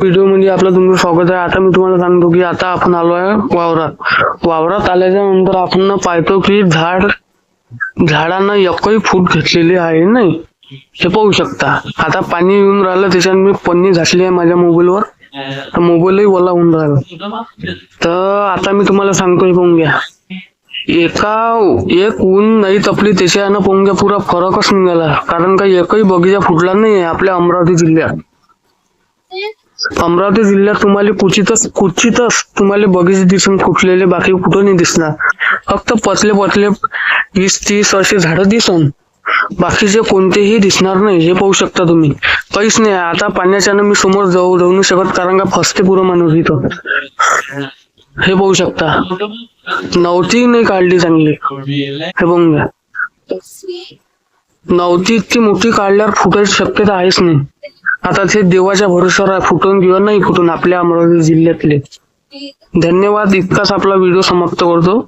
Video मध्ये आपलं तुमचं स्वागत आहे. आता मी तुम्हाला सांगतो की आता आपण आलो आहे वावरात आल्याच्या नंतर आपण पाहतो की झाडांना एकही फूट घेतलेली आहे नाही. हे पाहू शकता. आता पाणी येऊन राहिलं, त्याच्याने मी पन्नी घातली आहे माझ्या मोबाईलवर, तर मोबाईलही ओला होऊन राहिला. तर आता मी तुम्हाला सांगतो, हे पाहून घ्या. एक ऊन नाही तपली त्याच्यानं पाहून घ्या, पुरा फरकच निघाला. कारण का एकही बगीचा फुटला नाही आपल्या अमरावती जिल्ह्यात. अमरावती जिल्ह्यात तुम्हाला क्वचितच तुम्हाला बगीचे दिसून फुटलेले, बाकी कुठं नाही दिसणार. फक्त पतले 20-30 असे झाडं दिसन, बाकीचे कोणतेही दिसणार नाही. हे पाहू शकता तुम्ही. काहीच नाही. आता पाण्याच्यानं मी समोर जाऊ नाही शकत, कारण का फसते पुरं माणूस इथं. हे पाहू शकता. नव्हती नाही काढली चांगली. हे बघून घ्या. नव्हती इतकी मोठी काढल्यावर फुटायची शक्यता आहेच नाही. आता ते देवाच्या भरोश्यावर आहे, फुटून किंवा नाही फुटून आपल्या अमरावती जिल्ह्यातले. धन्यवाद. इतकाच आपला व्हिडिओ समाप्त करतो.